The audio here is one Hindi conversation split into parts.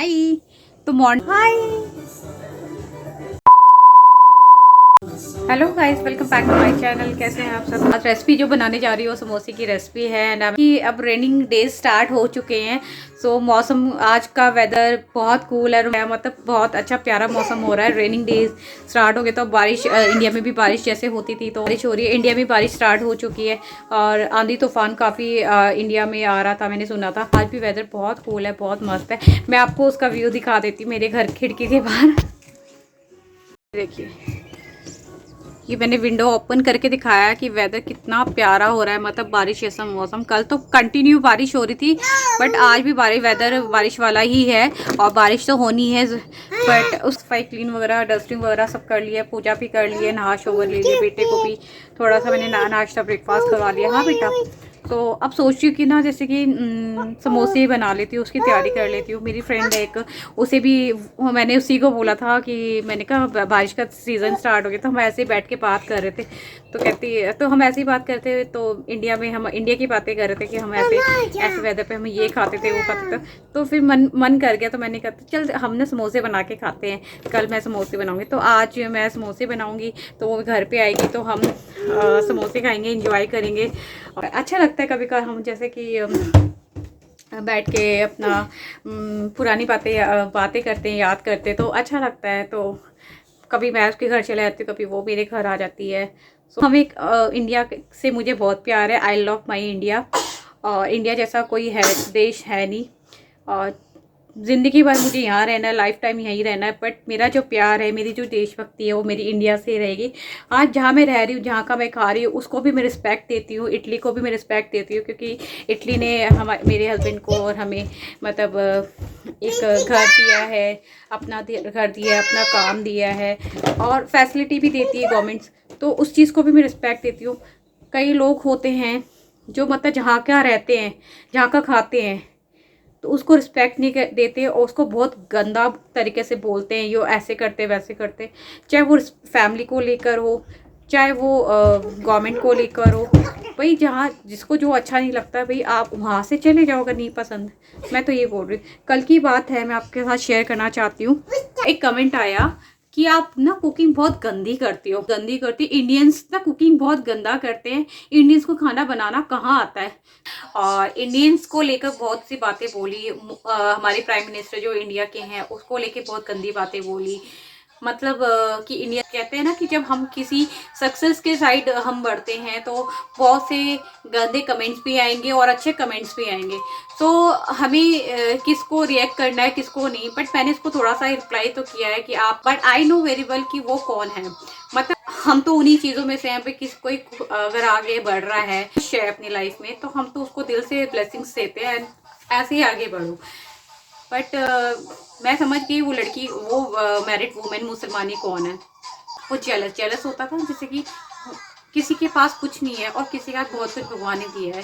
हाय। तो morning hi, hello guys, welcome back to my channel. कैसे हैं आप सब। आज रेसिपी जो बनाने जा रही हूँ समोसे की रेसिपी है। एंड अब रेनिंग डेज स्टार्ट हो चुके हैं। सो मौसम आज का वेदर बहुत कूल है, मतलब बहुत अच्छा प्यारा मौसम हो रहा है। रेनिंग डेज स्टार्ट हो गए तो बारिश इंडिया में भी बारिश जैसे होती थी तो बारिश हो रही है। इंडिया में बारिश स्टार्ट हो चुकी है और आंधी तूफान काफ़ी इंडिया में आ रहा था, मैंने सुना था। आज भी वेदर बहुत कूल है, बहुत मस्त है। मैं आपको उसका व्यू दिखा देती हूँ मेरे घर खिड़की के बाहर। देखिए, ये मैंने विंडो ओपन करके दिखाया कि वेदर कितना प्यारा हो रहा है, मतलब बारिश जैसा मौसम। कल तो कंटिन्यू बारिश हो रही थी बट आज भी वेदर बारिश वाला ही है और बारिश तो होनी है। बट उस सफाई क्लीन वगैरह डस्टिंग वगैरह सब कर लिया, पूजा भी कर लिए, नहा शोवर ले लिए, बेटे को भी थोड़ा सा मैंने नाश्ता ब्रेकफास्ट करवा लिया। हाँ बेटा, तो अब सोच रही हूँ कि ना जैसे कि समोसे बना लेती हूँ, उसकी तैयारी कर लेती हूँ। मेरी फ्रेंड है एक, उसे भी मैंने उसी को बोला था कि मैंने कहा बारिश का सीज़न स्टार्ट हो गया तो हम ऐसे ही बैठ के बात कर रहे थे। तो कहती है, तो हम ऐसे ही बात करते हुए तो हम इंडिया की बातें कर रहे थे कि हम ऐसे वेदर पे हम ये खाते थे वो खाते थे। तो फिर मन कर गया तो मैंने कहा चल हमने समोसे बना के खाते हैं। कल मैं समोसे बनाऊँगी तो आज मैं समोसे बनाऊँगी, तो वो घर पर आएगी तो हम समोसे खाएँगे, इंजॉय करेंगे। और अच्छा लगता है कभी कभार हम जैसे कि बैठ के अपना पुरानी बातें करते हैं, याद करते हैं तो अच्छा लगता है। तो कभी मैं उसके घर चले जाती हूँ, कभी वो मेरे घर आ जाती है। सो हम एक इंडिया से मुझे बहुत प्यार है। I love my India. और इंडिया जैसा कोई है देश है नहीं। और ज़िंदगी भर मुझे यहाँ रहना है, लाइफ टाइम यहीं रहना है। बट मेरा जो प्यार है, मेरी जो देशभक्ति है वो मेरी इंडिया से रहेगी। आज जहाँ मैं रह रही हूँ, जहाँ का मैं खा रही हूँ, उसको भी मैं रिस्पेक्ट देती हूँ। इटली को भी मैं रिस्पेक्ट देती हूँ क्योंकि इटली ने मेरे हस्बैंड को और हमें मतलब एक घर दिया है, अपना घर दिया है, अपना काम दिया है और फैसिलिटी भी देती है गवर्नमेंट्स। तो उस चीज़ को भी मैं रिस्पेक्ट देती हूँ। कई लोग होते हैं जो मतलब जहाँ क्या रहते हैं, जहाँ का खाते हैं तो उसको रिस्पेक्ट नहीं देते और उसको बहुत गंदा तरीके से बोलते हैं, यो ऐसे करते वैसे करते। चाहे वो फैमिली को लेकर हो, चाहे वो गवर्नमेंट को लेकर हो। भाई जहाँ जिसको जो अच्छा नहीं लगता भाई आप वहाँ से चले जाओ अगर नहीं पसंद। मैं तो ये बोल रही हूँ। कल की बात है, मैं आपके साथ शेयर करना चाहती हूँ। एक कमेंट आया कि आप ना कुकिंग बहुत गंदी करती हो, गंदी करती। इंडियंस ना कुकिंग बहुत गंदा करते हैं, इंडियंस को खाना बनाना कहाँ आता है। और इंडियंस को लेकर बहुत सी बातें बोली। हमारे प्राइम मिनिस्टर जो इंडिया के हैं उसको लेके बहुत गंदी बातें बोली। मतलब कि इंडिया कहते हैं ना कि जब हम किसी सक्सेस के साइड हम बढ़ते हैं तो बहुत से गंदे कमेंट्स भी आएंगे और अच्छे कमेंट्स भी आएंगे। तो हमें किसको रिएक्ट करना है किसको नहीं। बट मैंने इसको थोड़ा सा रिप्लाई तो किया है कि आप, but I know very well कि वो कौन है। मतलब हम तो उन्हीं चीज़ों में से हैं पे किस कोई अगर आगे बढ़ रहा है अपनी लाइफ में तो हम तो उसको दिल से ब्लेसिंग्स देते हैं, ऐसे ही आगे बढ़ो। बट मैं समझ गई वो लड़की, वो मैरिड वुमेन मुसलमानी कौन है। वो जेलस होता था जैसे कि किसी के पास कुछ नहीं है और किसी का बहुत कुछ भगवान ने दिया है।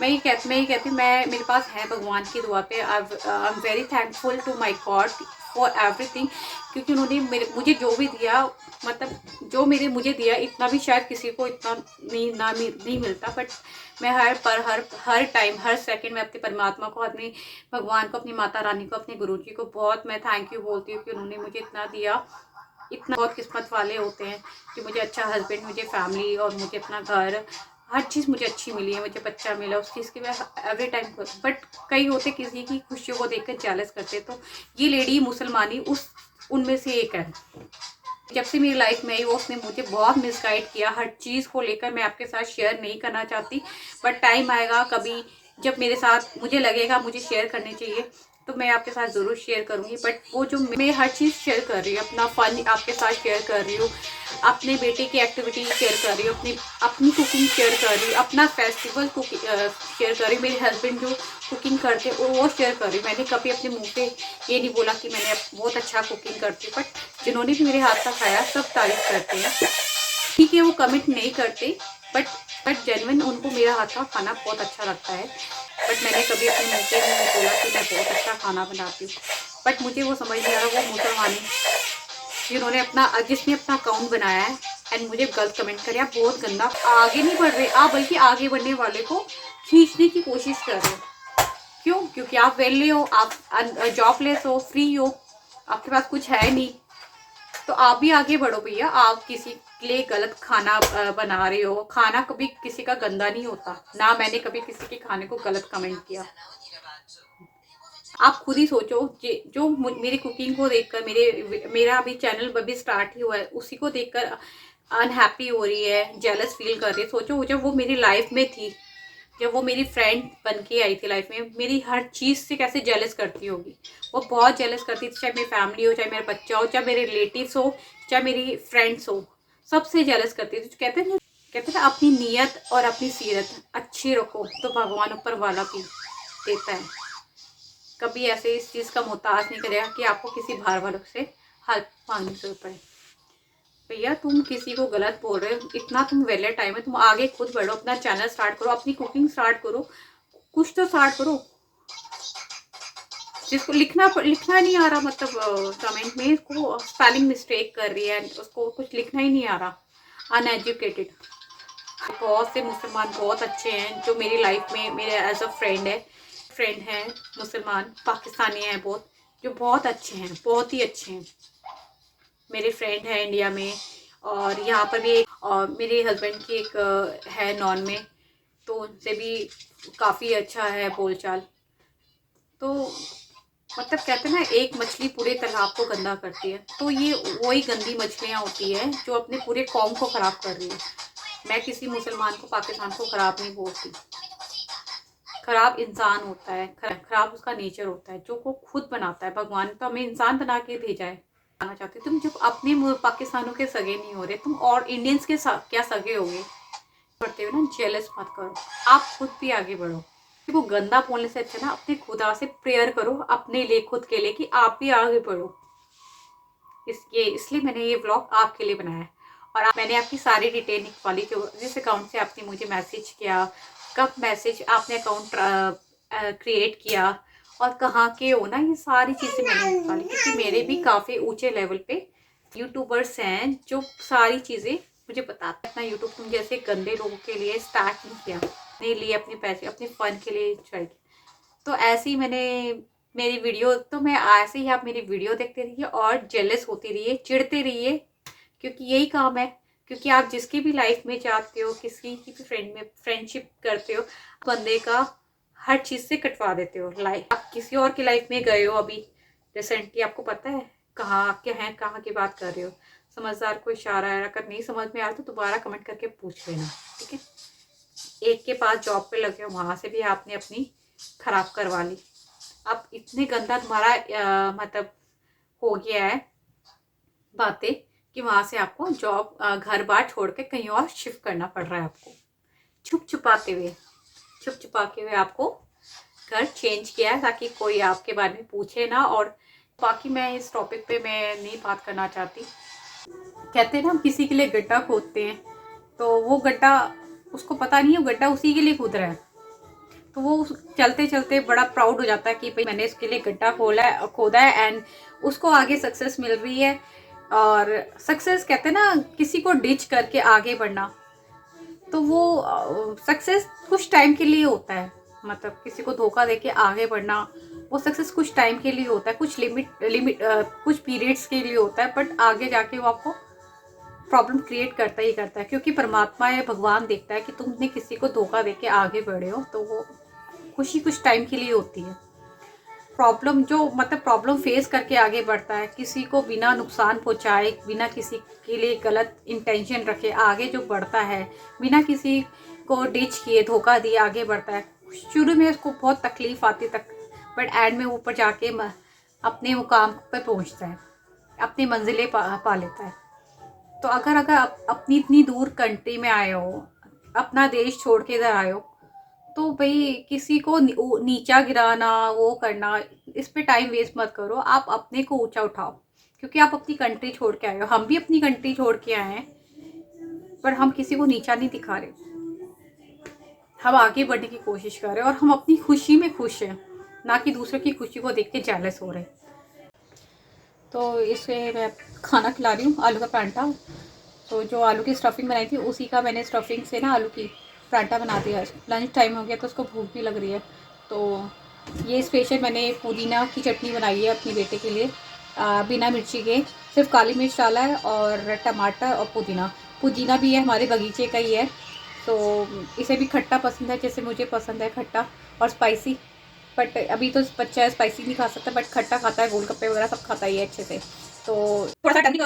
मैं ये कहती हूँ मैं मेरे पास है भगवान की दुआ पे। I am very thankful to my God for everything, क्योंकि उन्होंने मुझे जो भी दिया, मतलब जो मुझे दिया इतना भी शायद किसी को इतना नहीं मिलता। बट मैं हर टाइम हर सेकंड में अपने परमात्मा को, अपने भगवान को, अपनी माता रानी को, अपने गुरु जी को बहुत मैं थैंक यू बोलती हूँ कि उन्होंने मुझे इतना दिया। इतना बहुत किस्मत वाले होते हैं कि मुझे अच्छा हस्बैंड, मुझे फैमिली और मुझे अपना घर, हर चीज़ मुझे अच्छी मिली है। मुझे बच्चा मिला, उस चीज़ की मैं एवरी टाइम। बट कई होते किसी की खुशियों को देखकर जेलस करते, तो ये लेडी मुसलमानी उनमें से एक है। जब से मेरी लाइफ में आई वो उसने मुझे बहुत मिसगाइड किया हर चीज़ को लेकर। मैं आपके साथ शेयर नहीं करना चाहती बट टाइम आएगा कभी जब मेरे साथ मुझे लगेगा मुझे शेयर करनी चाहिए तो मैं आपके साथ ज़रूर शेयर करूँगी। बट वो जो मैं हर चीज़ शेयर कर रही हूँ, अपना फन आपके साथ शेयर कर रही हूँ, अपने बेटे की एक्टिविटी शेयर कर रही हूँ, अपनी कुकिंग शेयर कर रही हूँ, अपना फेस्टिवल कुकिंग शेयर कर रही हूँ, मेरे हस्बैंड जो कुकिंग करते हैं वो शेयर कर रही हूँ। मैंने कभी अपने मुंह पे ये नहीं बोला कि मैंने बहुत अच्छा कुकिंग करती हूँ। बट जिन्होंने भी मेरे हाथ का खाया सब तारीफ करते हैं। ठीक है वो कमेंट नहीं करते बट जेन्युइन उनको मेरा हाथ का खाना बहुत अच्छा लगता है। बट मैंने कभी अपने मुँह पे नहीं बोला कि मैं बहुत अच्छा खाना बनाती हूँ। बट मुझे वो समझ नहीं आ रहा वो मुसलमानी जिसने अपना अकाउंट बनाया है एंड मुझे गलत कमेंट करे, आप बहुत गंदा आगे नहीं बढ़ रहे, आप बल्कि आगे बढ़ने वाले को खींचने की कोशिश कर रहे हो। क्यों? क्योंकि आप वेले हो, आप जॉबलेस हो, फ्री हो, आपके पास कुछ है नहीं, तो आप भी आगे बढ़ो भैया। आप किसी के लिए गलत खाना बना रहे हो, खाना कभी किसी का गंदा नहीं होता ना, मैंने कभी किसी के खाने को गलत कमेंट किया। आप खुद ही सोचो, जो मेरी कुकिंग को देखकर, मेरा अभी चैनल अभी स्टार्ट ही हुआ है, उसी को देखकर अनहैप्पी हो रही है, जेलस फील कर रही है। सोचो जब वो मेरी लाइफ में थी, जब वो मेरी फ्रेंड बन के आई थी लाइफ में, मेरी हर चीज़ से कैसे जेलस करती होगी। वो बहुत जेलस करती थी, चाहे मेरी फैमिली हो, चाहे मेरा बच्चा हो, चाहे मेरे रिलेटिव्स हो, चाहे मेरी फ्रेंड्स हो, सबसे जेलस करती थी। कहते हैं अपनी नीयत और अपनी सीरत अच्छी रखो तो भगवान ऊपर वाला भी देता है। कभी ऐसे इस चीज़ का मोहताज नहीं करेगा कि आपको किसी बाहर वालों से हेल्प मांगनी जरूरत पड़े। भैया तुम किसी को गलत बोल रहे हो, इतना तुम वेले टाइम है, तुम आगे खुद बढ़ो, अपना चैनल स्टार्ट करो, अपनी कुकिंग स्टार्ट करो, कुछ तो स्टार्ट करो। जिसको लिखना नहीं आ रहा, मतलब कमेंट में इसको स्पेलिंग मिस्टेक कर रही है, उसको कुछ लिखना ही नहीं आ रहा, अनएजुकेटेड। बहुत से मुसलमान बहुत अच्छे हैं जो मेरी लाइफ में मेरे एज अ फ्रेंड हैं, मुसलमान पाकिस्तानी हैं बहुत, जो बहुत अच्छे हैं, बहुत ही अच्छे हैं। मेरे फ्रेंड हैं इंडिया में, और यहाँ पर भी और मेरे हस्बैंड की एक है नॉन में, तो उनसे भी काफ़ी अच्छा है बोलचाल। तो मतलब कहते हैं ना, एक मछली पूरे तालाब को गंदा करती है, तो ये वही गंदी मछलियाँ होती है जो अपने पूरे कौम को ख़राब कर रही है। मैं किसी मुसलमान को, पाकिस्तान को ख़राब नहीं बोलती। खराब इंसान होता है, खराब उसका नेचर होता है, जो को खुद बनाता है। भगवान तो हमें इंसान बना के भेजा है। आना चाहती तुम जब अपने पाकिस्तानों के सगे नहीं हो रहे, तुम और इंडियंस के क्या सगे होगे? पढ़ते हो ना, जेलस मत करो, आप खुद भी आगे बढ़ो। वो गंदा बोलने से अच्छा ना अपने खुदा से प्रेयर करो अपने लिए, खुद के लिए, कि आप भी आगे बढ़ो। इसलिए मैंने ये व्लॉग आपके लिए बनाया है। और मैंने आपकी सारी डिटेल निकाली, जो जिस अकाउंट से आपने मुझे मैसेज किया, कब मैसेज आपने अकाउंट क्रिएट किया, और कहाँ के हो ना, ये सारी चीज़ें मैंने निकाली। क्योंकि मेरे भी काफ़ी ऊंचे लेवल पे यूट्यूबर्स हैं जो सारी चीज़ें मुझे बताते हैं। अपना यूट्यूब तुम जैसे गंदे लोगों के लिए स्टार्ट नहीं किया, अपने लिए, अपने पैसे, अपने फन के लिए ट्राई किया। तो ऐसे ही मैंने मेरी वीडियो, तो मैं ऐसे ही, आप मेरी वीडियो देखते रहिए और जेलस होती रहिए, चिढ़ते रहिए, क्योंकि यही काम है। क्योंकि आप जिसकी भी लाइफ में जाते हो, किसी की भी फ्रेंडशिप करते हो, बंदे का हर चीज़ से कटवा देते हो। लाइफ आप किसी और की लाइफ में गए हो अभी रिसेंटली, आपको पता है कहाँ क्या है, कहाँ की बात कर रहे हो। समझदार को इशारा है, अगर नहीं समझ में आ रहा तो दोबारा कमेंट करके पूछ लेना, ठीक है। एक के पास जॉब पे लगे हो, वहाँ से भी आपने अपनी खराब करवा ली। अब इतने गंदा तुम्हारा मतलब हो गया है बातें, कि वहाँ से आपको जॉब, घर बार छोड़ के कहीं और शिफ्ट करना पड़ रहा है आपको, छुप छुपा के हुए आपको घर चेंज किया है, ताकि कोई आपके बारे में पूछे ना। और बाकी मैं इस टॉपिक पे मैं नहीं बात करना चाहती। कहते हैं ना, हम किसी के लिए गड्ढा खोदते हैं, तो वो गड्ढा उसको पता नहीं है, वो गड्ढा उसी के लिए खोद रहा है, तो वो चलते चलते बड़ा प्राउड हो जाता है कि भाई मैंने इसके लिए गड्ढा खोदा है, एंड उसको आगे सक्सेस मिल रही है। और सक्सेस कहते हैं ना, किसी को डिच करके आगे बढ़ना, तो वो सक्सेस कुछ टाइम के लिए होता है। मतलब किसी को धोखा देके आगे बढ़ना, वो सक्सेस कुछ टाइम के लिए होता है, कुछ लिमिट कुछ पीरियड्स के लिए होता है, बट आगे जाके वो आपको प्रॉब्लम क्रिएट करता ही करता है। क्योंकि परमात्मा है, भगवान देखता है कि तुमने किसी को धोखा देके आगे बढ़े हो, तो वो खुशी कुछ टाइम के लिए होती है। प्रॉब्लम जो मतलब प्रॉब्लम फेस करके आगे बढ़ता है, किसी को बिना नुकसान पहुंचाए, बिना किसी के लिए गलत इंटेंशन रखे आगे जो बढ़ता है, बिना किसी को डिच किए, धोखा दिए आगे बढ़ता है। शुरू में उसको बहुत तकलीफ आती तक, बट एंड में ऊपर जाके अपने मुकाम पर पहुंचता है, अपनी मंजिलें पा लेता है। तो अगर आप अपनी इतनी दूर कंट्री में आए हो, अपना देश छोड़ के इधर आए हो, तो भाई किसी को नीचा गिराना, वो करना, इस पे टाइम वेस्ट मत करो। आप अपने को ऊंचा उठाओ, क्योंकि आप अपनी कंट्री छोड़ के आए हो, हम भी अपनी कंट्री छोड़ के आए हैं, पर हम किसी को नीचा नहीं दिखा रहे। हम आगे बढ़ने की कोशिश कर रहे हैं, और हम अपनी खुशी में खुश हैं, ना कि दूसरों की खुशी को देख के जेलस हो रहे हैं। तो इससे मैं खाना खिला रही हूँ, आलू का परांठा। तो जो आलू की स्टफिंग बनाई थी, उसी का मैंने स्टफिंग से ना आलू की परांठा बना दिया। लंच टाइम हो गया तो उसको भूख भी लग रही है, तो ये स्पेशल मैंने पुदीना की चटनी बनाई है अपने बेटे के लिए, बिना मिर्ची के, सिर्फ काली मिर्च डाला है और टमाटर और पुदीना। पुदीना भी है हमारे बगीचे का ही है, तो इसे भी खट्टा पसंद है जैसे मुझे पसंद है खट्टा और स्पाइसी। बट अभी तो बच्चा स्पाइसी नहीं खा सकता, बट खट्टा खाता है, गोलगप्पे वगैरह सब खाता ही है अच्छे से। तो थोड़ा सा कर दो,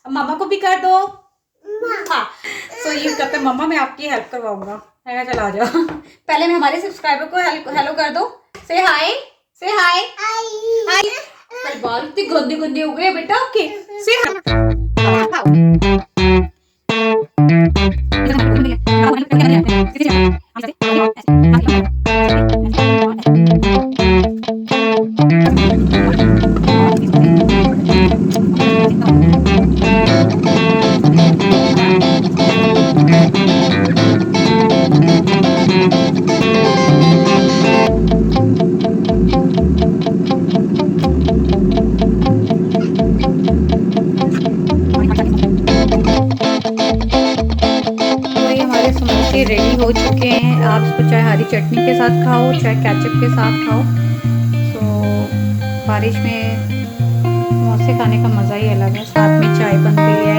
मामा को भी कर दो। सो ये कहते हैं मम्मा मैं आपकी हेल्प करवाऊंगा, है चला आ जाओ। पहले मैं हमारे सब्सक्राइबर को हेलो कर दो, से हाय, से हाय हाय। पर बाल इतने गंदे गंदे हो गए बेटा आपके, से रेडी हो चुके हैं। आप इसको चाहे हरी चटनी के साथ खाओ, चाहे केचप के साथ खाओ। तो बारिश में समोसे खाने का मज़ा ही अलग है, साथ में चाय बन रही है।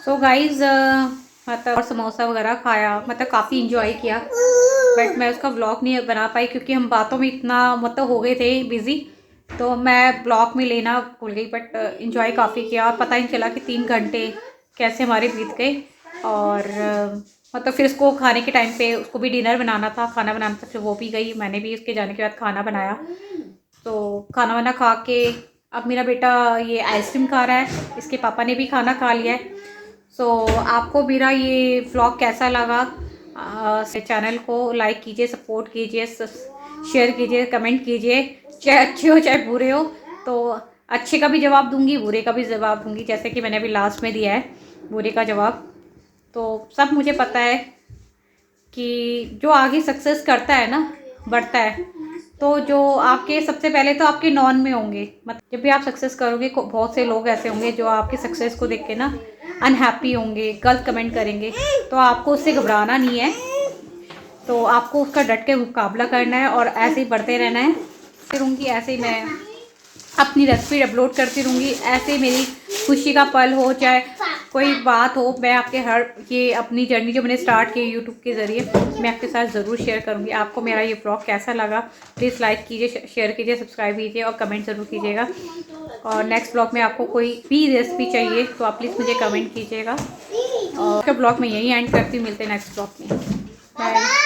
तो गाइज मतलब और समोसा वगैरह खाया, मतलब काफ़ी इंजॉय किया। बट मैं उसका व्लॉग नहीं बना पाई क्योंकि हम बातों में इतना मतलब हो गए थे बिज़ी, तो मैं ब्लॉग में लेना भूल गई। बट इंजॉय काफ़ी किया और पता ही नहीं चला कि 3 घंटे कैसे हमारे बीत गए। और मतलब फिर उसको खाने के टाइम पे उसको भी डिनर बनाना था, खाना बनाना था, फिर वो भी गई, मैंने भी उसके जाने के बाद खाना बनाया। तो खाना वाना खा के अब मेरा बेटा ये आइसक्रीम खा रहा है, इसके पापा ने भी खाना खा लिया है। सो आपको मेरा ये व्लॉग कैसा लगा? चैनल को लाइक कीजिए, सपोर्ट कीजिए, शेयर कीजिए, कमेंट कीजिए, चाहे अच्छे हो चाहे बुरे हो। तो अच्छे का भी जवाब दूंगी, बुरे का भी जवाब दूंगी, जैसे कि मैंने अभी लास्ट में दिया है बुरे का जवाब। तो सब मुझे पता है कि जो आगे सक्सेस करता है ना, बढ़ता है, तो जो आपके सबसे पहले तो आपके नॉन में होंगे। मतलब जब भी आप सक्सेस करोगे बहुत से लोग ऐसे होंगे जो आपके सक्सेस को देख के ना अनहैप्पी होंगे, गलत कमेंट करेंगे, तो आपको उससे घबराना नहीं है। तो आपको उसका डट के मुकाबला करना है और ऐसे ही बढ़ते रहना है। रहूँगी ऐसे ही मैं अपनी रेसिपी अपलोड करती रहूँगी, ऐसे मेरी खुशी का पल हो चाहे कोई बात हो, मैं आपके हर ये अपनी जर्नी जो मैंने स्टार्ट की यूट्यूब के ज़रिए मैं आपके साथ ज़रूर शेयर करूँगी। आपको मेरा ये ब्लॉग कैसा लगा प्लीज़ लाइक कीजिए, शेयर कीजिए, सब्सक्राइब कीजिए और कमेंट ज़रूर कीजिएगा। और नेक्स्ट ब्लॉग में आपको कोई भी रेसिपी चाहिए तो आप प्लीज़ मुझे कमेंट कीजिएगा। और ब्लॉग में यही एंड करती हूँ, मिलते हैं नेक्स्ट ब्लॉग में। बाय।